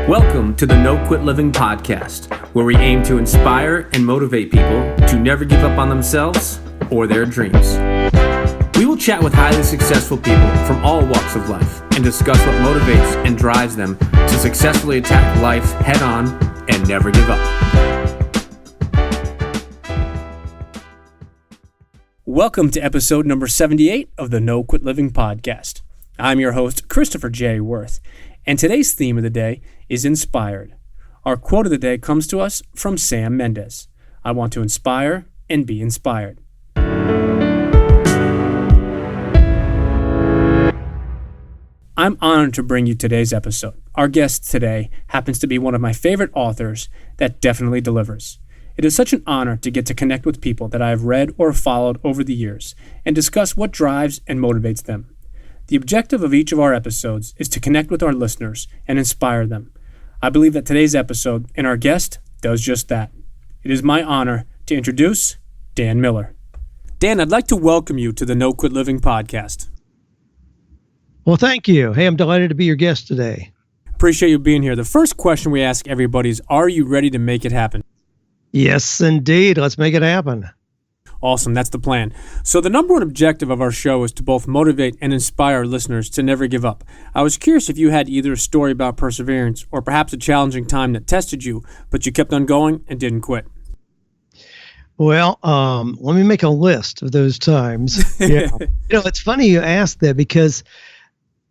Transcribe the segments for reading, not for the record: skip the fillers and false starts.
Welcome to the No Quit Living podcast, where we aim to inspire and motivate people to never give up on themselves or their dreams. We will chat with highly successful people from all walks of life and discuss what motivates and drives them to successfully attack life head on and never give up. Welcome to episode number 78 of the No Quit Living podcast. I'm your host, Christopher J. Worth, and today's theme of the day is inspired. Our quote of the day comes to us from Sam Mendes. I want to inspire and be inspired. I'm honored to bring you today's episode. Our guest today happens to be one of my favorite authors that definitely delivers. It is such an honor to get to connect with people that I have read or followed over the years and discuss what drives and motivates them. The objective of each of our episodes is to connect with our listeners and inspire them. I believe that today's episode and our guest does just that. It is my honor to introduce Dan Miller. Dan, I'd like to welcome you to the No Quit Living podcast. Well, thank you. Hey, I'm delighted to be your guest today. Appreciate you being here. The first question we ask everybody is, are you ready to make it happen? Yes, indeed. Let's make it happen. Awesome. That's the plan. So the number one objective of our show is to both motivate and inspire our listeners to never give up. I was curious if you had either a story about perseverance or perhaps a challenging time that tested you, but you kept on going and didn't quit. Well, let me make a list of those times. Yeah. It's funny you asked that because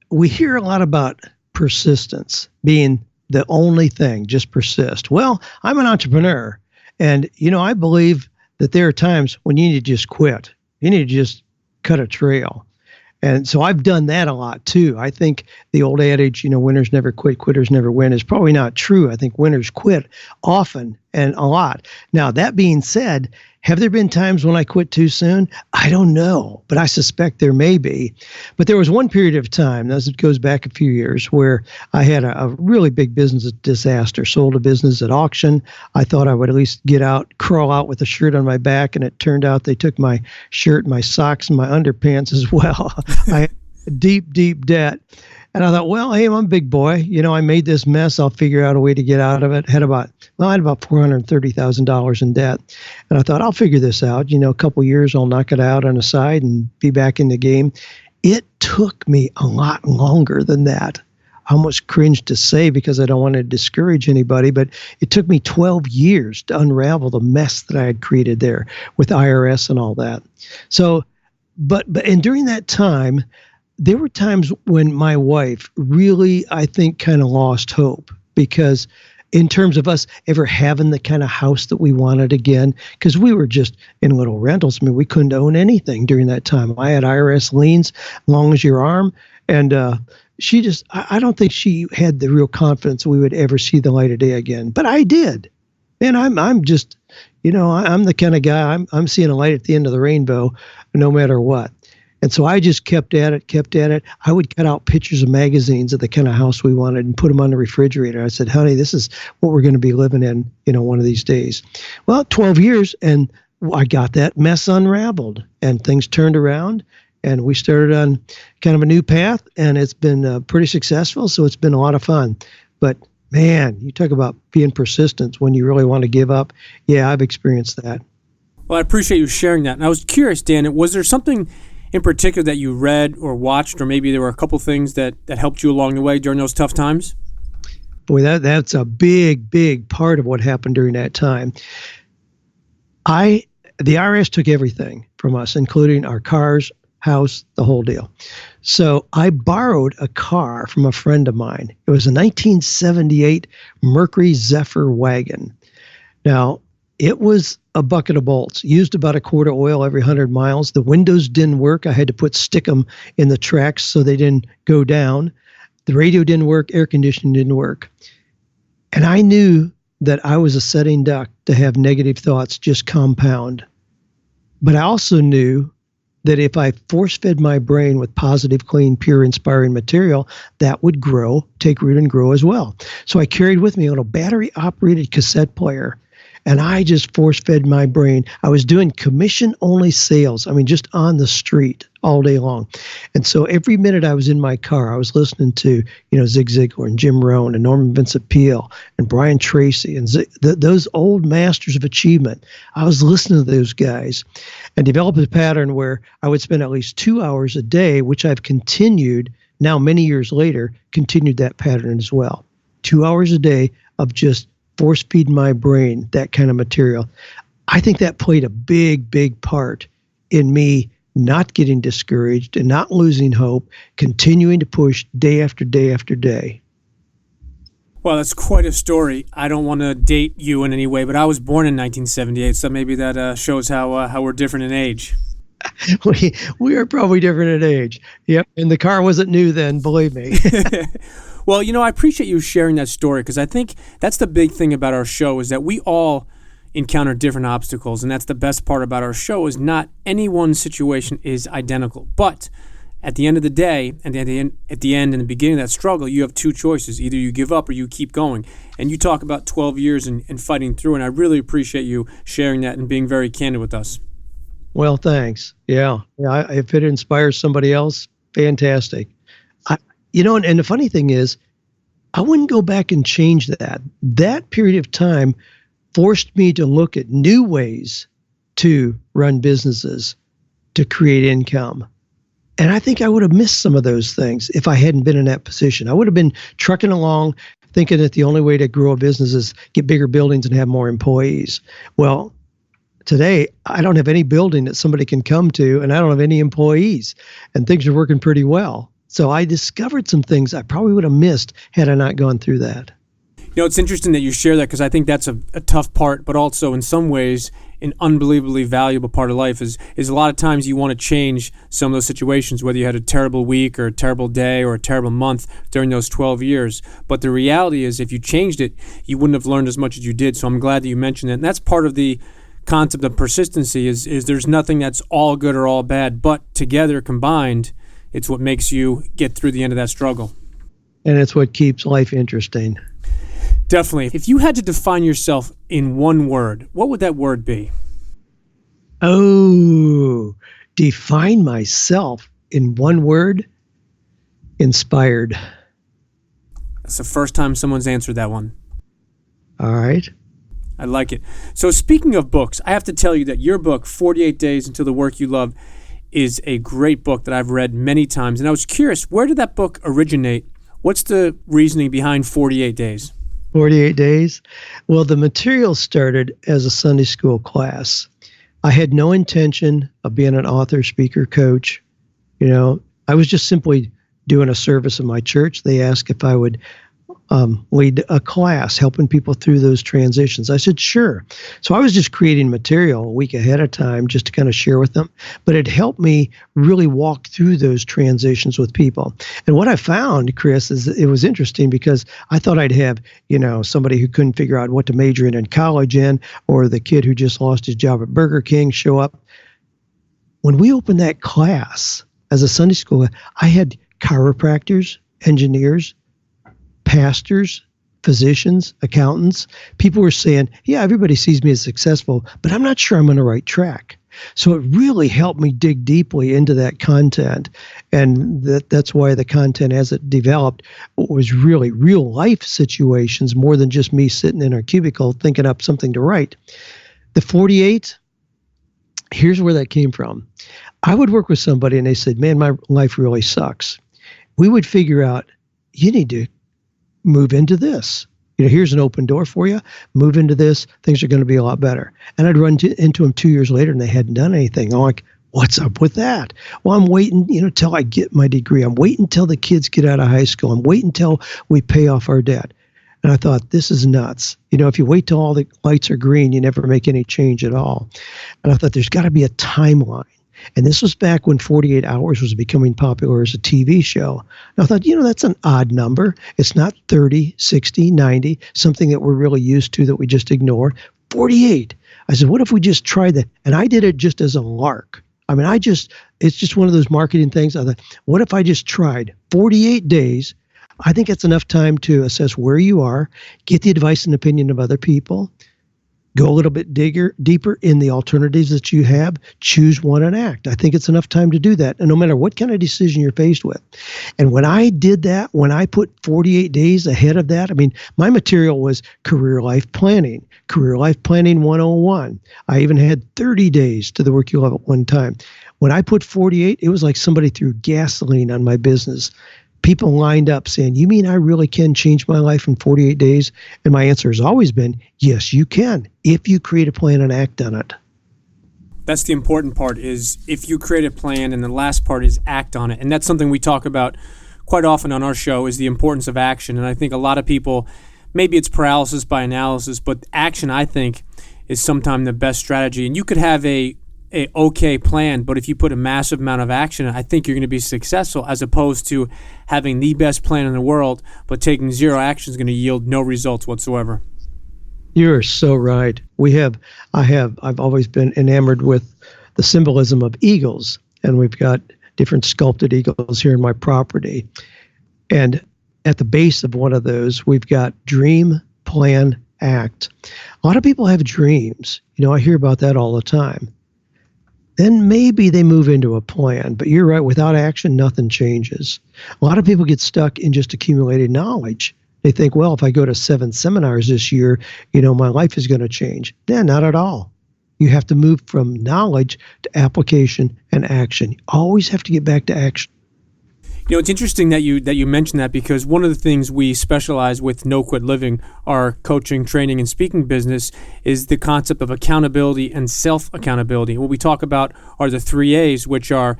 we hear a lot about persistence being the only thing, just persist. Well, I'm an entrepreneur, and, I believe that there are times when you need to just quit. You need to just cut a trail. And so I've done that a lot too. I think the old adage, winners never quit, quitters never win is probably not true. I think winners quit often and a lot. Now, that being said, have there been times when I quit too soon? I don't know, but I suspect there may be. But there was one period of time, as it goes back a few years, where I had a really big business disaster, sold a business at auction. I thought I would at least crawl out with a shirt on my back, and it turned out they took my shirt, my socks, and my underpants as well. I had deep, deep debt. And I thought, well, hey, I'm a big boy. I made this mess. I'll figure out a way to get out of it. I had about $430,000 in debt. And I thought, I'll figure this out. A couple years, I'll knock it out on the side and be back in the game. It took me a lot longer than that. I almost cringe to say because I don't want to discourage anybody, but it took me 12 years to unravel the mess that I had created there with IRS and all that. So, and during that time, there were times when my wife really, I think, kind of lost hope because in terms of us ever having the kind of house that we wanted again, because we were just in little rentals. I mean, we couldn't own anything during that time. I had IRS liens, long as your arm. And I don't think she had the real confidence we would ever see the light of day again. But I did. And I'm just, I'm the kind of guy, I'm seeing a light at the end of the rainbow no matter what. And so I just kept at it. I would cut out pictures of magazines of the kind of house we wanted and put them on the refrigerator. I said, honey, this is what we're going to be living in, one of these days. Well, 12 years, and I got that mess unraveled, and things turned around, and we started on kind of a new path, and it's been pretty successful, so it's been a lot of fun. But, man, you talk about being persistent when you really want to give up. Yeah, I've experienced that. Well, I appreciate you sharing that. And I was curious, Dan, was there something in particular that you read or watched, or maybe there were a couple things that helped you along the way during those tough times? Boy, that's a big, big part of what happened during that time. The IRS took everything from us, including our cars, house, the whole deal. So I borrowed a car from a friend of mine. It was a 1978 Mercury Zephyr wagon. Now, it was a bucket of bolts, used about a quart of oil every 100 miles. The windows didn't work. I had to stick them in the tracks so they didn't go down. The radio didn't work. Air conditioning didn't work. And I knew that I was a setting duck to have negative thoughts just compound. But I also knew that if I force-fed my brain with positive, clean, pure, inspiring material, that would grow, take root and grow as well. So I carried with me a little battery-operated cassette player. And I just force fed my brain. I was doing commission only sales. I mean, just on the street all day long. And so every minute I was in my car, I was listening to, Zig Ziglar and Jim Rohn and Norman Vincent Peele and Brian Tracy and those old masters of achievement. I was listening to those guys and developed a pattern where I would spend at least 2 hours a day, which I've continued now many years later, continued that pattern as well. 2 hours a day of just force feed my brain that kind of material. I think that played a big, big part in me not getting discouraged and not losing hope, continuing to push day after day after day. Well, that's quite a story. I don't want to date you in any way, but I was born in 1978, so maybe that shows how we're different in age. We are probably different in age. Yep, and the car wasn't new then, believe me. Well, I appreciate you sharing that story because I think that's the big thing about our show is that we all encounter different obstacles, and that's the best part about our show is not any one situation is identical. But at the end of the day, and at the end and the beginning of that struggle, you have two choices. Either you give up or you keep going. And you talk about 12 years and fighting through, and I really appreciate you sharing that and being very candid with us. Well, thanks. Yeah. If it inspires somebody else, fantastic. And the funny thing is, I wouldn't go back and change that. That period of time forced me to look at new ways to run businesses, to create income. And I think I would have missed some of those things if I hadn't been in that position. I would have been trucking along thinking that the only way to grow a business is get bigger buildings and have more employees. Well, today, I don't have any building that somebody can come to, and I don't have any employees, and things are working pretty well. So I discovered some things I probably would have missed had I not gone through that. It's interesting that you share that because I think that's a tough part, but also in some ways an unbelievably valuable part of life is a lot of times you want to change some of those situations, whether you had a terrible week or a terrible day or a terrible month during those 12 years. But the reality is if you changed it, you wouldn't have learned as much as you did. So I'm glad that you mentioned it. And that's part of the concept of persistency is there's nothing that's all good or all bad, but together combined, it's what makes you get through the end of that struggle. And it's what keeps life interesting. Definitely. If you had to define yourself in one word, what would that word be? Oh, define myself in one word? Inspired. That's the first time someone's answered that one. All right. I like it. So speaking of books, I have to tell you that your book, 48 Days Until the Work You Love, is a great book that I've read many times. And I was curious, where did that book originate? What's the reasoning behind 48 Days? 48 days? Well, the material started as a Sunday school class. I had no intention of being an author, speaker, coach. I was just simply doing a service in my church. They asked if I would lead a class helping people through those transitions. I said, sure. So I was just creating material a week ahead of time just to kind of share with them. But it helped me really walk through those transitions with people. And what I found, Chris, is it was interesting because I thought I'd have, somebody who couldn't figure out what to major in college in, or the kid who just lost his job at Burger King show up. When we opened that class as a Sunday school, I had chiropractors, engineers, pastors, physicians, accountants. People were saying, yeah, everybody sees me as successful, but I'm not sure I'm on the right track. So it really helped me dig deeply into that content. And that's why the content as it developed was really real life situations more than just me sitting in our cubicle thinking up something to write. The 48, here's where that came from. I would work with somebody and they said, man, my life really sucks. We would figure out, you need to move into this. Here's an open door for you. Move into this. Things are going to be a lot better. And I'd run into them 2 years later and they hadn't done anything. I'm like, what's up with that? Well, I'm waiting, till I get my degree. I'm waiting until the kids get out of high school. I'm waiting until we pay off our debt. And I thought, this is nuts. If you wait till all the lights are green, you never make any change at all. And I thought there's got to be a timeline. And this was back when 48 Hours was becoming popular as a TV show. And I thought, that's an odd number. It's not 30, 60, 90, something that we're really used to that we just ignore. 48. I said, what if we just try that? And I did it just as a lark. I mean, it's just one of those marketing things. I thought, what if I just tried 48 days? I think it's enough time to assess where you are, get the advice and opinion of other people, Go a little bit deeper in the alternatives that you have. Choose one and act. I think it's enough time to do that. And no matter what kind of decision you're faced with. And when I did that, when I put 48 days ahead of that, I mean, my material was career life planning 101. I even had 30 days to the work you love at one time. When I put 48, it was like somebody threw gasoline on my business. People lined up saying, you mean I really can change my life in 48 days? And my answer has always been, yes, you can, if you create a plan and act on it. That's the important part, is if you create a plan, and the last part is act on it. And that's something we talk about quite often on our show, is the importance of action. And I think a lot of people, maybe it's paralysis by analysis, but action, I think, is sometimes the best strategy. And you could have a okay plan, but if you put a massive amount of action, I think you're going to be successful, as opposed to having the best plan in the world, but taking zero action is going to yield no results whatsoever. You're so right. I've always been enamored with the symbolism of eagles, and we've got different sculpted eagles here in my property. And at the base of one of those, we've got dream, plan, act. A lot of people have dreams. I hear about that all the time. Then maybe they move into a plan. But you're right, without action, nothing changes. A lot of people get stuck in just accumulated knowledge. They think, well, if I go to 7 seminars this year, my life is going to change. Yeah, not at all. You have to move from knowledge to application and action. You always have to get back to action. It's interesting that you mentioned that, because one of the things we specialize with No Quit Living, our coaching, training, and speaking business, is the concept of accountability and self-accountability. What we talk about are the 3 A's, which are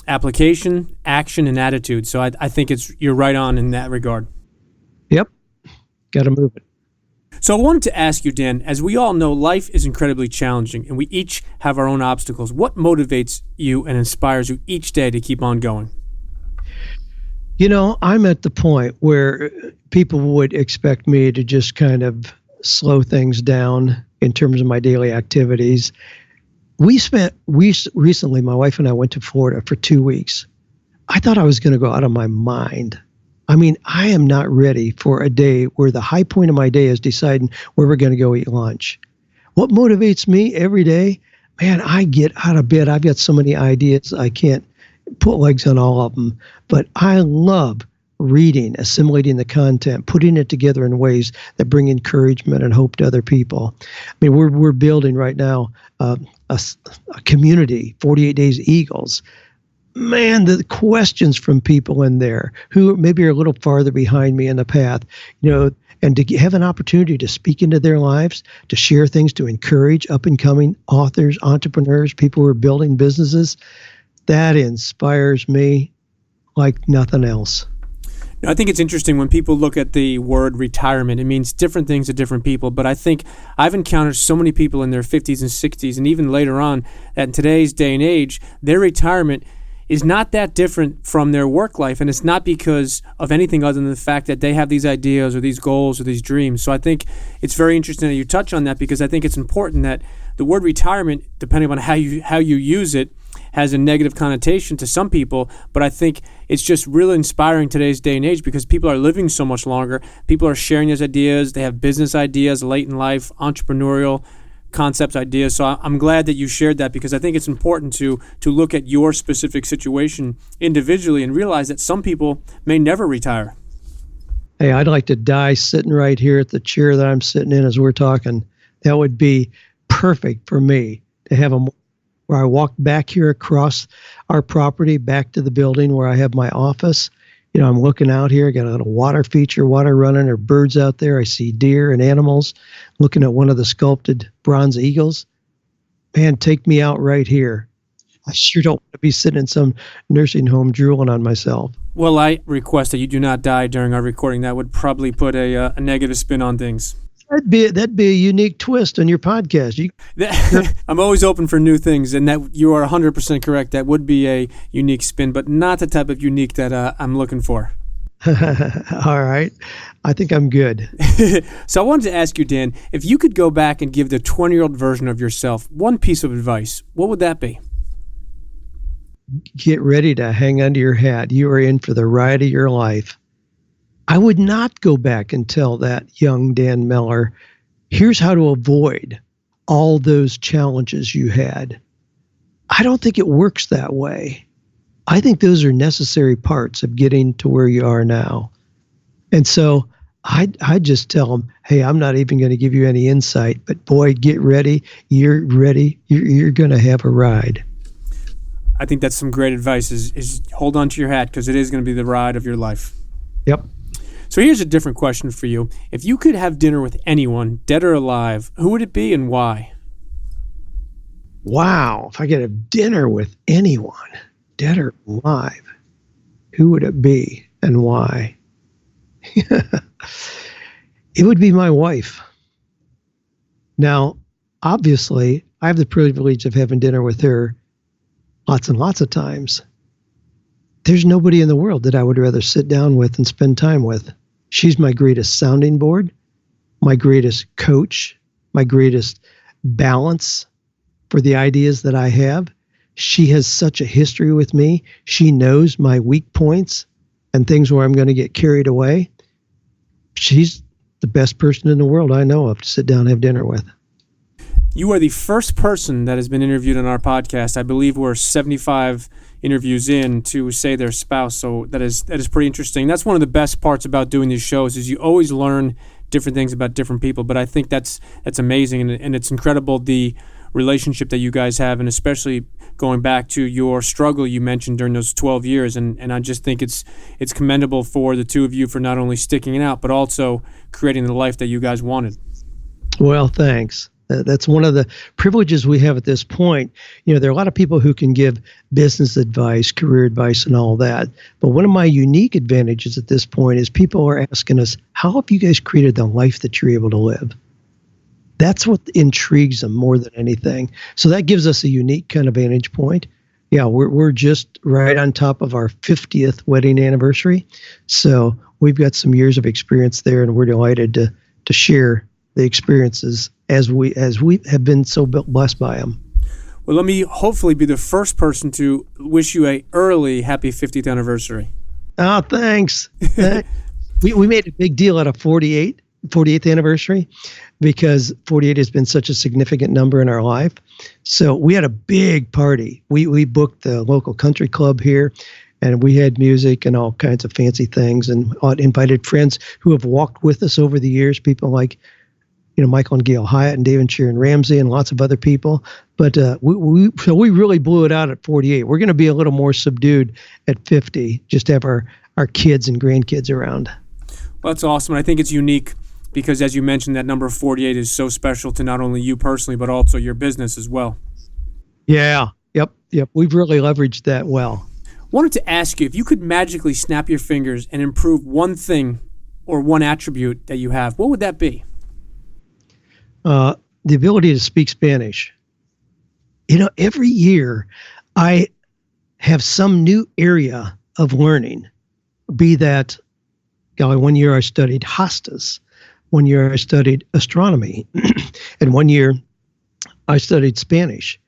application, action, and attitude. So I think you're right on in that regard. Yep. Got to move it. So I wanted to ask you, Dan, as we all know, life is incredibly challenging, and we each have our own obstacles. What motivates you and inspires you each day to keep on going? I'm at the point where people would expect me to just kind of slow things down in terms of my daily activities. Recently, my wife and I went to Florida for 2 weeks. I thought I was going to go out of my mind. I mean, I am not ready for a day where the high point of my day is deciding where we're going to go eat lunch. What motivates me every day? Man, I get out of bed. I've got so many ideas. I can't put legs on all of them, but I love reading, assimilating the content, putting it together in ways that bring encouragement and hope to other people. I mean, we're building right now a community, 48 Days Eagles. Man, the questions from people in there who maybe are a little farther behind me in the path, and to have an opportunity to speak into their lives, to share things, to encourage up-and-coming authors, entrepreneurs, people who are building businesses. That inspires me like nothing else. I think it's interesting when people look at the word retirement. It means different things to different people, but I think I've encountered so many people in their 50s and 60s, and even later on, that in today's day and age, their retirement is not that different from their work life, and it's not because of anything other than the fact that they have these ideas or these goals or these dreams. So I think it's very interesting that you touch on that, because I think it's important that the word retirement, depending on how you use it, has a negative connotation to some people, but I think it's just really inspiring today's day and age, because people are living so much longer. People are sharing those ideas. They have business ideas late in life, entrepreneurial concepts, ideas. So I'm glad that you shared that, because I think it's important to look at your specific situation individually and realize that some people may never retire. Hey, I'd like to die sitting right here at the chair that I'm sitting in as we're talking. That would be perfect for me to have where I walk back here across our property, back to the building where I have my office. I'm looking out here, got a little water feature, water running, or birds out there. I see deer and animals, looking at one of the sculpted bronze eagles. Man, take me out right here. I sure don't want to be sitting in some nursing home drooling on myself. Well, I request that you do not die during our recording. That would probably put a negative spin on things. That'd be a unique twist on your podcast. I'm always open for new things, and that you are 100% correct. That would be a unique spin, but not the type of unique that I'm looking for. All right. I think I'm good. So I wanted to ask you, Dan, if you could go back and give the 20-year-old version of yourself one piece of advice, what would that be? Get ready to hang onto your hat. You are in for the ride of your life. I would not go back and tell that young Dan Miller, here's how to avoid all those challenges you had. I don't think it works that way. I think those are necessary parts of getting to where you are now. And so I just tell them, hey, I'm not even going to give you any insight, but boy, get ready. You're ready. You're going to have a ride. I think that's some great advice is hold on to your hat, because it is going to be the ride of your life. Yep. So here's a different question for you. If you could have dinner with anyone, dead or alive, who would it be and why? Wow. If I could have dinner with anyone, dead or alive, who would it be and why? It would be my wife. Now, obviously, I have the privilege of having dinner with her lots and lots of times. There's nobody in the world that I would rather sit down with and spend time with. She's my greatest sounding board, my greatest coach, my greatest balance for the ideas that I have. She has such a history with me. She knows my weak points and things where I'm going to get carried away. She's the best person in the world I know of to sit down and have dinner with. You are the first person that has been interviewed on our podcast. I believe we're 75 interviews in to say their spouse. So that is pretty interesting. That's one of the best parts about doing these shows is you always learn different things about different people. But I think that's amazing, and it's incredible the relationship that you guys have, and especially going back to your struggle you mentioned during those 12 years. And I just think it's commendable for the two of you for not only sticking it out, but also creating the life that you guys wanted. Well, thanks. That's one of the privileges we have at this point. You know, there are a lot of people who can give business advice, career advice, and all that. But one of my unique advantages at this point is people are asking us, how have you guys created the life that you're able to live? That's what intrigues them more than anything. So that gives us a unique kind of vantage point. Yeah, we're just right on top of our 50th wedding anniversary. So we've got some years of experience there, and we're delighted to share the experiences as we have been so blessed by them. Well, let me hopefully be the first person to wish you a early happy 50th anniversary. Oh, thanks. We made a big deal out of 48th anniversary because 48 has been such a significant number in our life. So we had a big party. We booked the local country club here, and we had music and all kinds of fancy things, and invited friends who have walked with us over the years, people like Michael and Gail Hyatt and David and Sharon Ramsey and lots of other people. But we really blew it out at 48. We're going to be a little more subdued at 50, just to have our kids and grandkids around. Well, that's awesome. And I think it's unique because, as you mentioned, that number 48 is so special to not only you personally, but also your business as well. Yeah. Yep. We've really leveraged that well. Wanted to ask you, if you could magically snap your fingers and improve one thing or one attribute that you have, what would that be? The ability to speak Spanish. Every year I have some new area of learning, be that, one year I studied hostas, one year I studied astronomy, and one year I studied Spanish.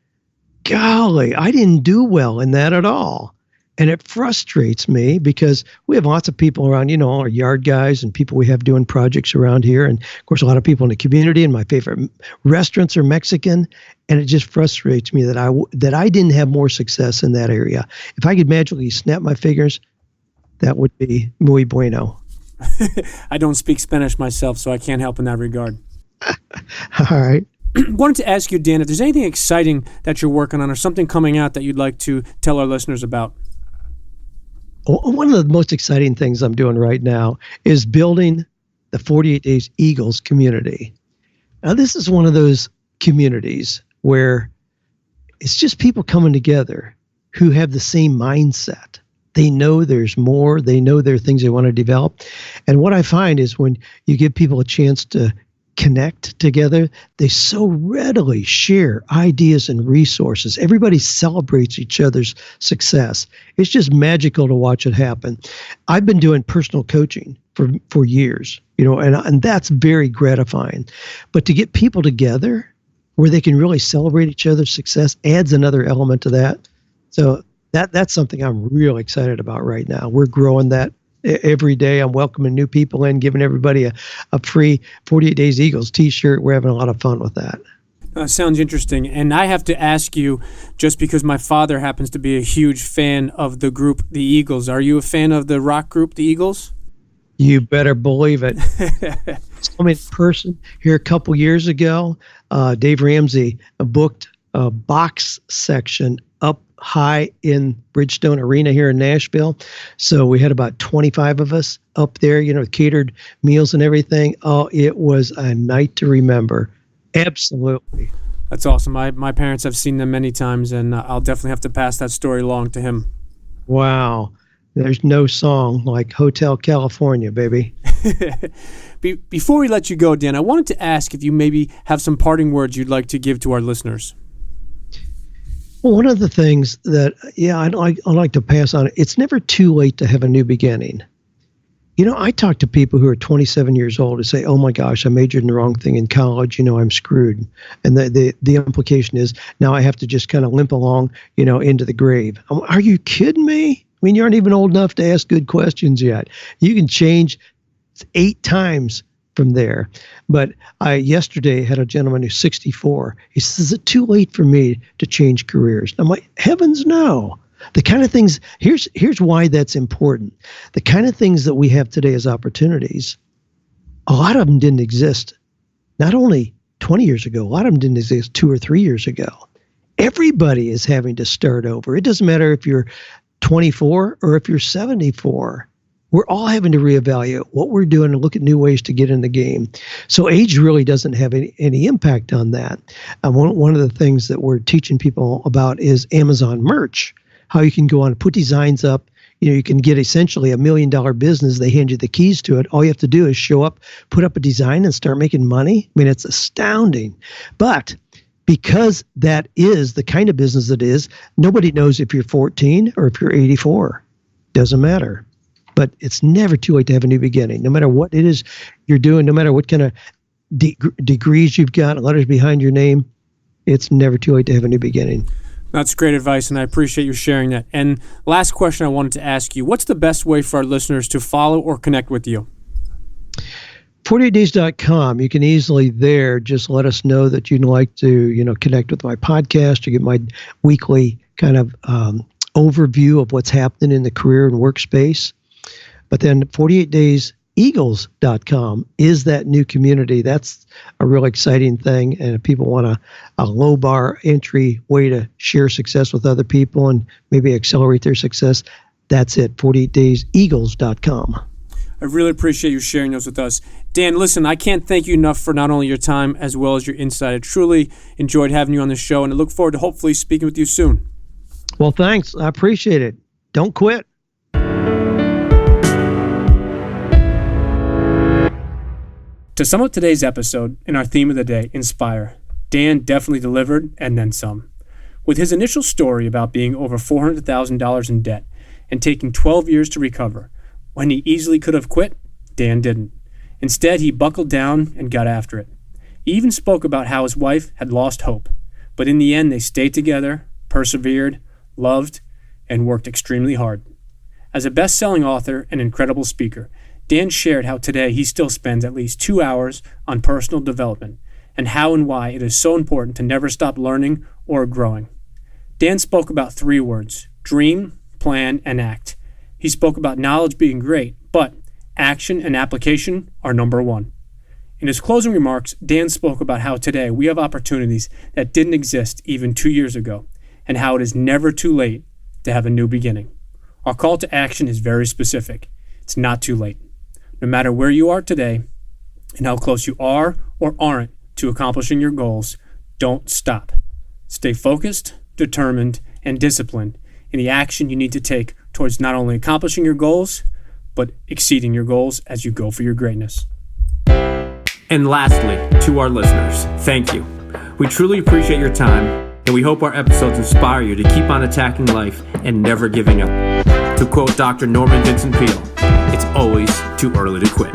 Golly, I didn't do well in that at all. And it frustrates me because we have lots of people around, our yard guys and people we have doing projects around here. And of course, a lot of people in the community, and my favorite restaurants are Mexican. And it just frustrates me that I didn't have more success in that area. If I could magically snap my fingers, that would be muy bueno. I don't speak Spanish myself, so I can't help in that regard. All right. Wanted to ask you, Dan, if there's anything exciting that you're working on or something coming out that you'd like to tell our listeners about. One of the most exciting things I'm doing right now is building the 48 Days Eagles community. Now, this is one of those communities where it's just people coming together who have the same mindset. They know there's more. They know there are things they want to develop. And what I find is when you give people a chance to connect together, they so readily share ideas and resources. Everybody celebrates each other's success. It's just magical to watch it happen. I've been doing personal coaching for years, and that's very gratifying. But to get people together where they can really celebrate each other's success adds another element to that. So that's something I'm really excited about right now. We're growing that every day. I'm welcoming new people in, giving everybody a free 48 Days Eagles t-shirt. We're having a lot of fun with that. Sounds interesting. And I have to ask you, just because my father happens to be a huge fan of the group The Eagles, are you a fan of the rock group The Eagles? You better believe it. Saw me in person here a couple years ago. Dave Ramsey booked a box section up high in Bridgestone Arena here in Nashville. So we had about 25 of us up there, catered meals and everything. Oh, it was a night to remember. Absolutely. That's awesome. My parents have seen them many times, and I'll definitely have to pass that story along to him. Wow. There's no song like Hotel California, baby. Before we let you go, Dan, I wanted to ask if you maybe have some parting words you'd like to give to our listeners. Well, one of the things that, I'd like to pass on, it's never too late to have a new beginning. I talk to people who are 27 years old and say, oh my gosh, I majored in the wrong thing in college, I'm screwed. And the implication is now I have to just kind of limp along, into the grave. Are you kidding me? I mean, you aren't even old enough to ask good questions yet. You can change 8 times from there. But I yesterday had a gentleman who's 64. He says, is it too late for me to change careers? I'm like, heavens no. The kind of things, here's why that's important. The kind of things that we have today as opportunities, a lot of them didn't exist. Not only 20 years ago, a lot of them didn't exist 2 or 3 years ago. Everybody is having to start over. It doesn't matter if you're 24 or if you're 74. We're all having to reevaluate what we're doing and look at new ways to get in the game. So age really doesn't have any impact on that. One of the things that we're teaching people about is Amazon merch, how you can go on and put designs up. You can get essentially $1 million business. They hand you the keys to it. All you have to do is show up, put up a design, and start making money. I mean, it's astounding. But because that is the kind of business it is, nobody knows if you're 14 or if you're 84. Doesn't matter. But it's never too late to have a new beginning. No matter what it is you're doing, no matter what kind of degrees you've got, letters behind your name, it's never too late to have a new beginning. That's great advice, and I appreciate you sharing that. And last question I wanted to ask you, what's the best way for our listeners to follow or connect with you? 48days.com. You can easily there just let us know that you'd like to, connect with my podcast or get my weekly kind of overview of what's happening in the career and workspace. But then 48dayseagles.com is that new community. That's a real exciting thing. And if people want a low bar entry way to share success with other people and maybe accelerate their success, that's it, 48dayseagles.com. I really appreciate you sharing those with us. Dan, listen, I can't thank you enough for not only your time as well as your insight. I truly enjoyed having you on the show, and I look forward to hopefully speaking with you soon. Well, thanks. I appreciate it. Don't quit. To sum up today's episode and our theme of the day, Inspire, Dan definitely delivered and then some. With his initial story about being over $400,000 in debt and taking 12 years to recover, when he easily could have quit, Dan didn't. Instead, he buckled down and got after it. He even spoke about how his wife had lost hope, but in the end they stayed together, persevered, loved, and worked extremely hard. As a best-selling author and incredible speaker, Dan shared how today he still spends at least 2 hours on personal development and how and why it is so important to never stop learning or growing. Dan spoke about 3 words: dream, plan, and act. He spoke about knowledge being great, but action and application are number 1. In his closing remarks, Dan spoke about how today we have opportunities that didn't exist even 2 years ago, and how it is never too late to have a new beginning. Our call to action is very specific. It's not too late. No matter where you are today and how close you are or aren't to accomplishing your goals, don't stop. Stay focused, determined, and disciplined in the action you need to take towards not only accomplishing your goals, but exceeding your goals as you go for your greatness. And lastly, to our listeners, thank you. We truly appreciate your time, and we hope our episodes inspire you to keep on attacking life and never giving up. To quote Dr. Norman Vincent Peele, it's always too early to quit.